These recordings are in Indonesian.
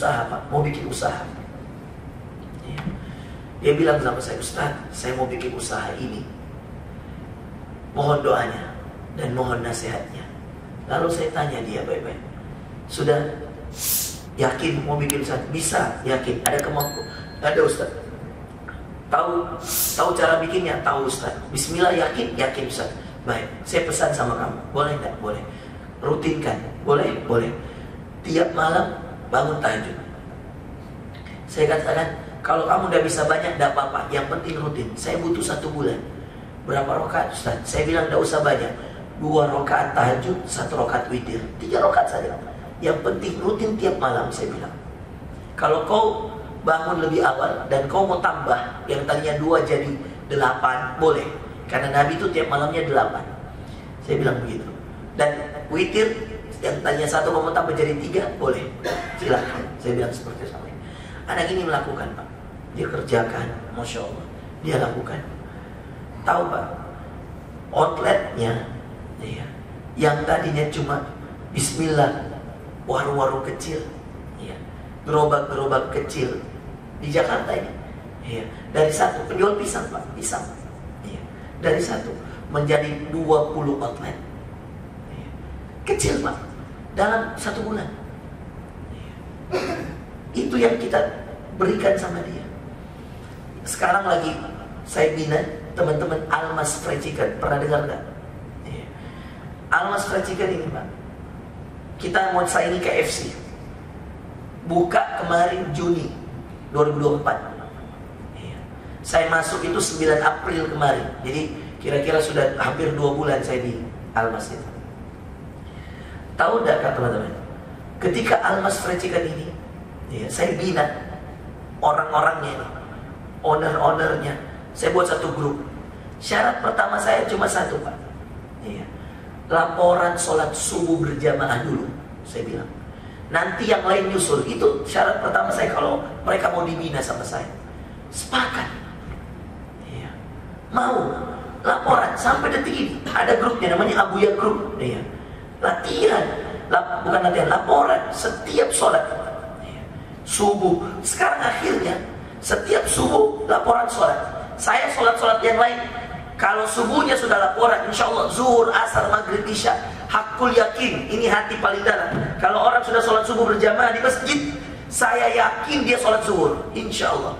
usaha Pak, mau bikin usaha. Ya. Dia bilang sama saya, Ustaz, saya mau bikin usaha ini. Mohon doanya dan mohon nasihatnya. Lalu saya tanya dia baik-baik, sudah yakin mau bikin usaha? Bisa, yakin, ada kemampuan? Ada Ustaz. Tahu cara bikinnya? Tahu Ustaz. Bismillah, yakin? Yakin Ustaz. Baik, saya pesan sama kamu, boleh enggak? Boleh. Rutinkan, boleh? Boleh. Tiap malam bangun tahajud. Saya katakan, kalau kamu udah bisa banyak, tidak apa-apa, yang penting rutin. Saya butuh 1 bulan. Berapa rakaat Ustaz? Saya bilang tidak usah banyak, 2 rakaat tahajud, 1 rakaat witir, 3 rakaat saja. Yang penting rutin tiap malam, saya bilang. Kalau kau bangun lebih awal dan kau mau tambah, yang tadinya 2 jadi 8, boleh. Karena Nabi itu tiap malamnya 8. Saya bilang begitu. Dan witir yang tadinya 1 mau tambah jadi 3, boleh. Silakan. Saya bilang seperti itu. Anak ini melakukan Pak. Dia kerjakan, Masya Allah. Dia lakukan. Tahu Pak, outletnya ya, yang tadinya cuma Bismillah, warung-warung kecil ya, gerobak-gerobak kecil di Jakarta ini ya, dari 1 penjual pisang Pak, pisang ya, dari 1 menjadi 20 outlet ya. Kecil Pak, dalam 1 bulan ya. Itu yang kita berikan sama dia. Sekarang lagi saya bina teman-teman Almas Fried Chicken. Pernah dengar nggak? Ya. Almas Fried Chicken ini Pak, kita mau saingi KFC. Buka kemarin Juni 2024 ya. Saya masuk itu 9 April kemarin. Jadi kira-kira sudah hampir 2 bulan saya di Almas itu. Tahu nggak kan teman-teman, ketika Almas Fried Chicken ini ya, saya bina orang-orangnya ini, owner-ownernya. Saya buat 1 grup. Syarat pertama saya cuma 1 Pak ya, laporan sholat subuh berjamaah dulu. Saya bilang, nanti yang lain nyusul. Itu syarat pertama saya kalau mereka mau dibina sama saya. Sepakat ya. Mau laporan. Sampai detik ini ada grupnya namanya Abuya Group ya. Latihan, bukan latihan, laporan setiap sholat ya. Subuh. Sekarang akhirnya setiap subuh laporan sholat. Saya sholat-sholat yang lain, kalau subuhnya sudah laporan, insya Allah zuhur, asar, maghrib, isya, hakul yakin, ini hati paling dalam. Kalau orang sudah sholat subuh berjamaah di masjid, saya yakin dia sholat zuhur, insya Allah.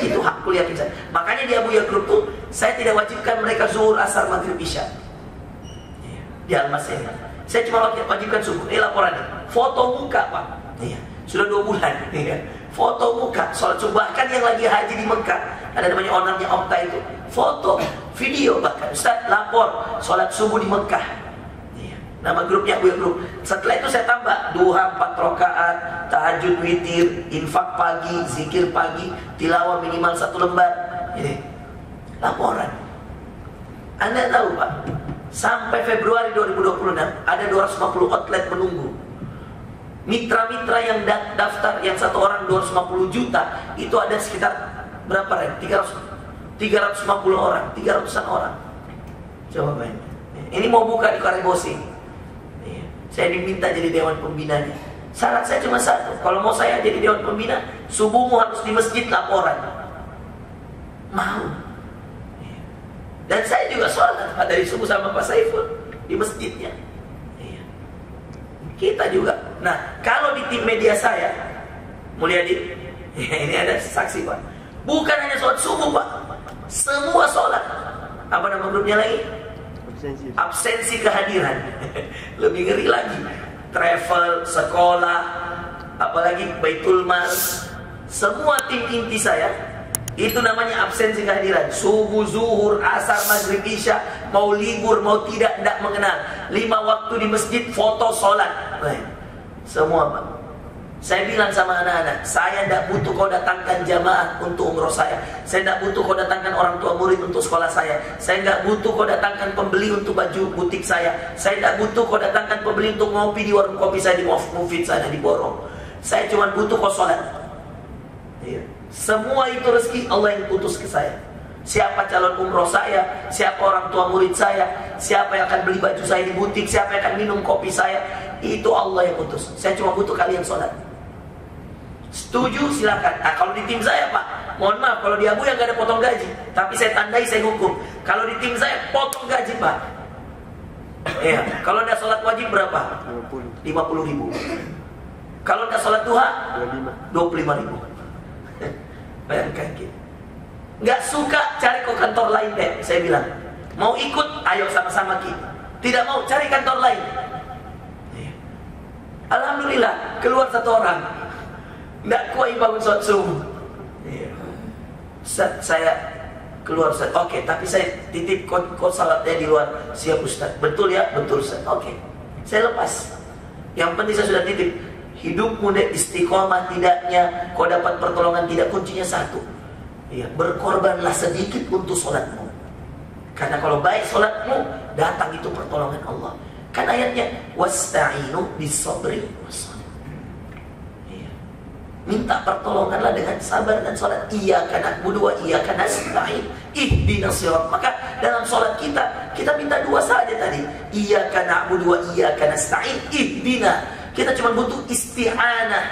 Itu hakul yakin saya. Makanya di Abuya Group tuh saya tidak wajibkan mereka zuhur, asar, maghrib, isya di Almas ini. Saya cuma wajibkan subuh. Ini laporannya, foto muka Pak ya. Sudah 2 bulan ya. Foto muka sholat subuh. Bahkan yang lagi haji di Mekah, ada namanya ownernya Opta itu, foto, video bahkan, Ustaz lapor sholat subuh di Mekah ya. Nama grupnya Abuya Group. Setelah itu saya tambah duha 4 rakaat, tahajud witir, infak pagi, zikir pagi, tilawah minimal 1 lembar ini. Laporan. Anda tahu Pak, sampai Februari 2026 ada 250 outlet menunggu. Mitra-mitra yang daftar, yang 1 orang 250 juta, itu ada sekitar berapa Ren? 350 orang, 300-an orang. Coba bayangin. Ini mau buka di Karebosi. Saya diminta jadi dewan pembinanya. Syarat saya cuma 1, kalau mau saya jadi dewan pembina, subuhmu harus di masjid laporan. Mau. Dan saya juga sholat dari subuh sama Pak Saiful di masjidnya. Kita juga. Nah, kalau di tim media saya, Mulyadi, ini ada saksi Pak, bukan hanya sholat subuh Pak, semua sholat. Apa nama grupnya lagi? Absensi kehadiran. Lebih ngeri lagi. Travel, sekolah, apalagi Baitul Mal, semua tim inti saya itu namanya absensi kehadiran. Subuh, zuhur, asar, maghrib, isya, mau libur, mau tidak mengenal. 5 waktu di masjid, foto sholat. Semua Pak. Saya bilang sama anak-anak, saya tidak butuh kau datangkan jamaah untuk umroh saya. Saya tidak butuh kau datangkan orang tua murid untuk sekolah saya. Saya tidak butuh kau datangkan pembeli untuk baju butik saya. Saya tidak butuh kau datangkan pembeli untuk ngopi di warung kopi saya di Mufid sana di Borong. Saya cuma butuh kau sholat. Semua itu rezeki Allah yang putus ke saya. Siapa calon umroh saya, siapa orang tua murid saya, siapa yang akan beli baju saya di butik, siapa yang akan minum kopi saya, itu Allah yang putus. Saya cuma butuh kalian sholat. Setuju silakan. Nah, kalau di tim saya Pak, mohon maaf kalau di Abu yang gak ada potong gaji, tapi saya tandai, saya hukum. Kalau di tim saya potong gaji Pak. Iya. Kalau udah sholat wajib berapa? 50.000. Kalau udah sholat duha 25.000. Bayangkan gitu. Nggak suka cari ke kantor lain deh. Saya bilang mau ikut, ayo sama-sama kita. Tidak mau, cari kantor lain. Iya. Alhamdulillah keluar satu orang. Nggak kuat bangun sholat subuh. Iya. Ustaz, saya keluar Ustaz. Oke, tapi saya titip kod salatnya di luar. Siap Ustaz. Betul ya? Betul Ustaz. Oke. Saya lepas. Yang penting saya sudah titip. Hidupmu dek istiqomah tidaknya, kau dapat pertolongan tidak, kuncinya satu. Iya, berkorbanlah sedikit untuk sholatmu. Karena kalau baik sholatmu, datang itu pertolongan Allah. Kan ayatnya wasta'inu bis-sabri was-shalah. Minta pertolonganlah dengan sabar dan sholat. Iyyaka na'budu wa iyyaka nasta'in ihdinas shiratal. Maka dalam sholat kita minta dua saja tadi. Iyyaka na'budu wa iyyaka nasta'in ihdina. Kita cuma butuh isti'anah,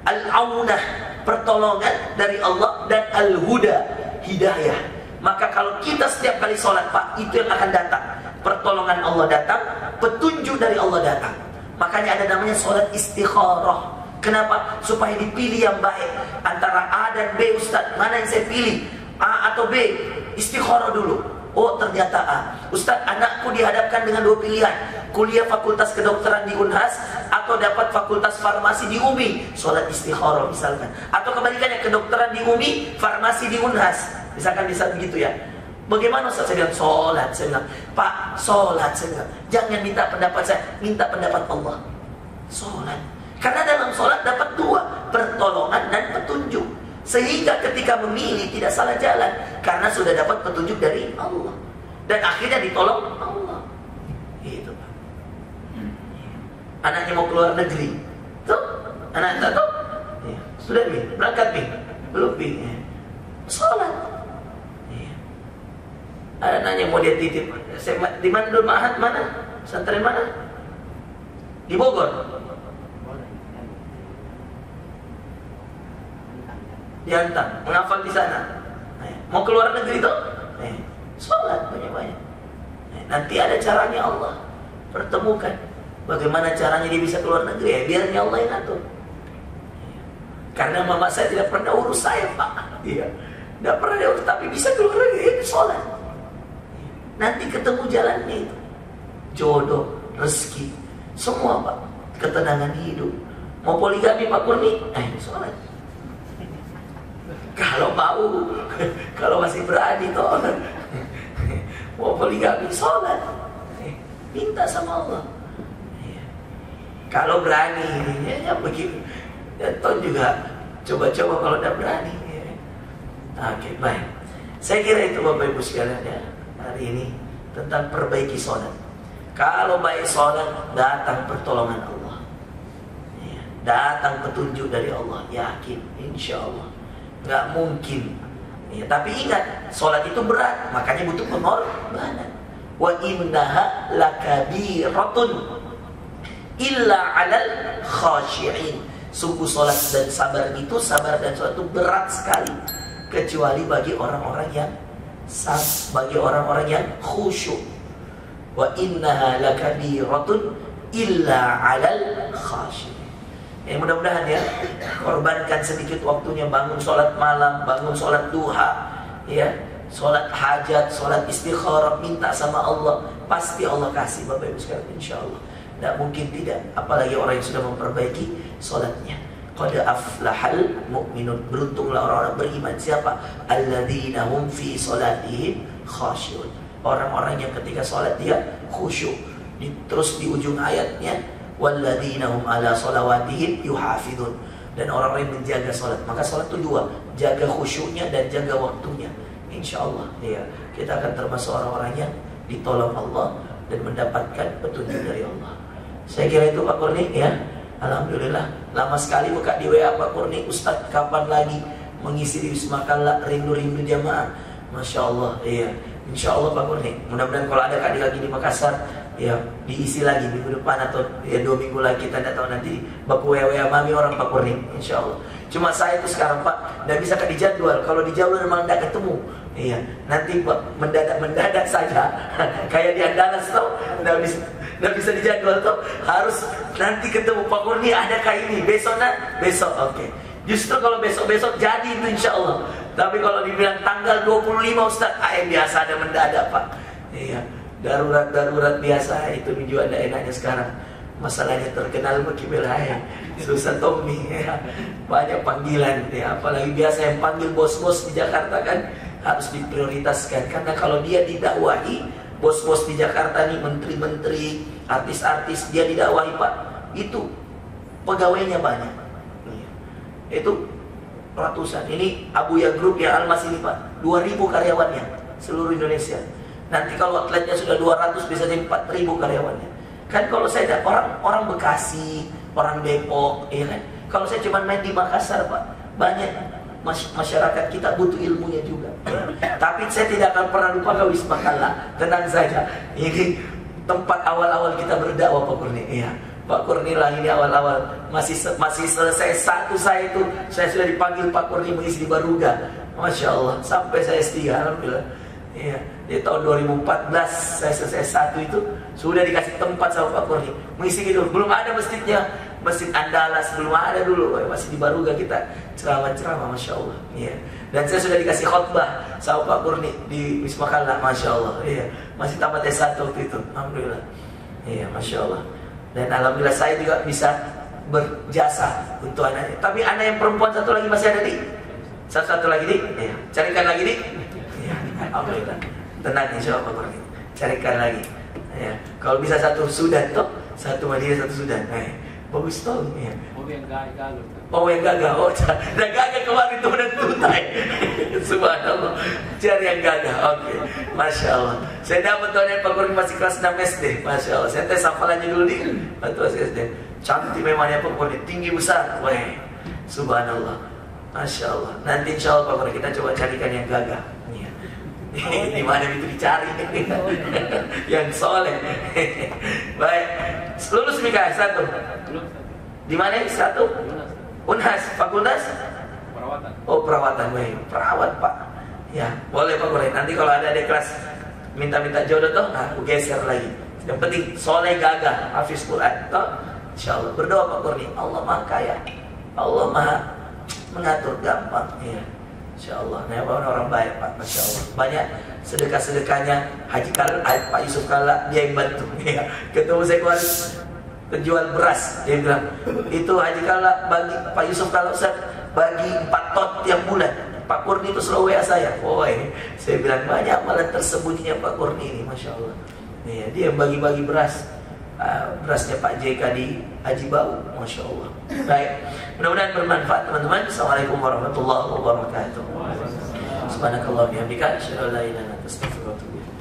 al-aunah, pertolongan dari Allah, dan al-huda, hidayah. Maka kalau kita setiap kali sholat Pak, itu yang akan datang. Pertolongan Allah datang, petunjuk dari Allah datang. Makanya ada namanya sholat istikharah. Kenapa? Supaya dipilih yang baik. Antara A dan B Ustaz, mana yang saya pilih? A atau B? Istikharah dulu. Oh ternyata A. Ustaz, anakku dihadapkan dengan dua pilihan. Kuliah fakultas kedokteran di Unhas atau dapat fakultas farmasi di UMI. Sholat istikharah misalkan. Atau kebalikannya, kedokteran di UMI, farmasi di Unhas. Misalkan bisa begitu ya. Bagaimana Ustaz? Saya bilang sholat. Saya bilang Pak, sholat. Saya bilang jangan minta pendapat saya, minta pendapat Allah. Sholat. Karena dalam sholat dapat dua, pertolongan dan petunjuk. Sehingga ketika memilih tidak salah jalan, karena sudah dapat petunjuk dari Allah. Dan akhirnya ditolong Allah. Gitu Pak. Anaknya mau keluar negeri, tuh, anak tuh, ya. Sudah nih, berangkat nih, belum nih, ya. Sholat. Ya. Anaknya mau dia titip, di mana dulu Ma'had mana? Pesantren mana? Di Bogor. Diantar, menghafal di sana. Mau keluar negeri tuh, sholat banyak-banyak. Nanti ada caranya Allah pertemukan. Bagaimana caranya dia bisa keluar negeri? Biarnya Allah yang atur. Karena mama saya tidak pernah urus saya Pak. Iya, tidak pernah dia urus, tapi bisa keluar negeri, sholat. Nanti ketemu jalannya itu, jodoh, rezeki, semua Pak. Ketenangan hidup. Mau poligami Pak Kurni, sholat. Kalau mau, kalau masih berani toh, mau poligami, sholat, minta sama Allah. Kalau berani, ya begitu. Dan toh juga coba-coba kalau udah berani. Oke, baik. Saya kira itu Bapak Ibu sekalian ya, hari ini tentang perbaiki sholat. Kalau baik sholat, datang pertolongan Allah. Datang petunjuk dari Allah, yakin, insya Allah. Nggak mungkin ya, tapi ingat sholat itu berat, makanya butuh pengorbanan. Wa innaha lakabiratun illa 'alal khashi'in. Sungguh sholat dan sabar dan sholat itu berat sekali, kecuali bagi orang-orang yang khusyuk. Wa innaha lakabiratun illa 'alal khashi'in. Mudah-mudahan ya, korbankan sedikit waktunya, bangun sholat malam, bangun sholat duha, ya, sholat hajat, sholat istikharah, minta sama Allah, pasti Allah kasih Bapak Ibu sekalian, insya Allah. Tidak mungkin tidak, apalagi orang yang sudah memperbaiki sholatnya. Qad aflahal mu'minun, beruntunglah orang-orang beriman. Siapa? Alladzina hum fi sholatihim khasyi'un. Orang-orang yang ketika sholat dia khusyuk. Terus di ujung ayatnya, walladzina hum ala sholawatihim yuhafidun. Dan orang-orang yang menjaga sholat. Maka sholat itu dua, jaga khusyuknya dan jaga waktunya. Insya Allah ya, kita akan termasuk orang-orang yang ditolong Allah dan mendapatkan petunjuk dari Allah. Saya kira itu Pak Kurni ya. Alhamdulillah, lama sekali buka di WA Pak Kurni, Ustadz kapan lagi mengisi di Wisma Kala, rindu-rindu jamaah. Masya Allah ya. Insya Allah Pak Kurni, mudah-mudahan kalau ada kali lagi di Makassar ya, diisi lagi minggu depan atau ya 2 minggu lagi, kita tidak tahu nanti baku WA mami orang Pak Kurni, insya Allah. Cuma saya itu sekarang Pak, nggak bisa dijadwal. Kalau dijadwal memang nggak ketemu. Iya, nanti Pak mendadak saja. Kayak di Andalas tuh, nggak bisa dijadwal tuh. Harus nanti ketemu Pak Kurni, adakah ini? Besok. Oke. Justru kalau besok jadi itu insya Allah. Tapi kalau dibilang tanggal 25 Ustaz, biasa ada mendadak Pak. Iya, darurat biasa itu juga ada enaknya sekarang. Masalahnya terkenal Mekibel Hayat, susah Tommy ya. Banyak panggilan ya, apalagi biasa yang panggil bos-bos di Jakarta kan harus diprioritaskan. Karena kalau dia didakwahi, bos-bos di Jakarta nih, menteri-menteri, artis-artis, dia didakwahi Pak, itu pegawainya banyak ya. Itu ratusan. Ini Abuya Group ya, Almas ini Pak, 2000 karyawannya seluruh Indonesia. Nanti kalau atletnya sudah 200 bisa jadi 4000 karyawannya. Kan kalau saya ada orang Bekasi, orang Depok, ya kan. Kalau saya cuma main di Makassar Pak, banyak masyarakat kita butuh ilmunya juga. Tapi saya tidak akan pernah lupa ke Wisma Kalla. Tenang saja, ini tempat awal-awal kita berdakwah Pak Kurni. Iya, Pak Kurni lah ini awal-awal masih selesai satu saya itu, saya sudah dipanggil Pak Kurni mengisi di Baruga. Masya Allah, sampai saya S3, alhamdulillah. Iya, di tahun 2014 saya selesai satu itu sudah dikasih tempat sama Pak Kurni mengisi gitu. Belum ada masjidnya, Masjid Andalas belum ada dulu, masih di Baruga kita ceramah, Masya Allah. Iya. Dan saya sudah dikasih khutbah sama Pak Kurni di Wisma Kalla, Masya Allah. Iya, masih tamat S1 waktu itu, alhamdulillah. Iya, Masya Allah. Dan alhamdulillah saya juga bisa berjasa untuk anaknya. Tapi anak yang perempuan satu lagi masih ada satu lagi iya. Carikan lagi alhamdulillah, tenang insya Allah Pak Kurni, carikan lagi ya. Kalau bisa satu Sudan toh, satu Madinah, satu Sudan, bagus toh ya. Yang gagah, dan gagah kemarin itu udah tutai. Subhanallah, cari yang gagah. Oke, Masya Allah. Saya dapat tahun Pak Kurni masih kelas 6 SD, Masya Allah. Saya tes hafalannya dulu nih, waktu SD. Cantik memangnya Pak Kurni, tinggi besar, Subhanallah, Masya Allah. Nanti insya Allah Pak Kurni kita coba carikan yang gagah. Di mana itu dicari yang soleh. Baik, lulus Mika satu. Di mana ini satu? Unhas, fakultas? Perawatan. Oh perawatan, baik. Perawat Pak. Ya, boleh Pak Kurni. Nanti kalau ada kelas minta jodoh toh, aku geser lagi. Yang penting soleh gagah, hafiz Quran toh. Insya Allah berdoa Pak Kurni. Allah Maha Kaya, Allah Maha mengatur gampang. Ya. Insya Allah, orang baik Pak, Masya Allah. Banyak sedekah-sedekahnya Haji Kalla, Pak Yusuf Kalla, dia yang bantu ya. Ketemu saya kemarin penjual beras, dia bilang, itu Haji Kalla bagi Pak Yusuf Kalla Ustaz, bagi 4 tot tiap bulan. Pak Kurni itu selalu WA saya. Saya bilang banyak malah tersembunyinya Pak Kurni ini, Masya Allah ya, dia yang bagi-bagi beras. Berasnya Pak JK di Haji Bau, Masya Allah. Baik, mudah-mudahan bermanfaat teman-teman. Assalamualaikum warahmatullahi wabarakatuh. Subhanakallah bihamdika, asyhadu an la ilaha illa anta, astaghfiruka wa atubu ilaik.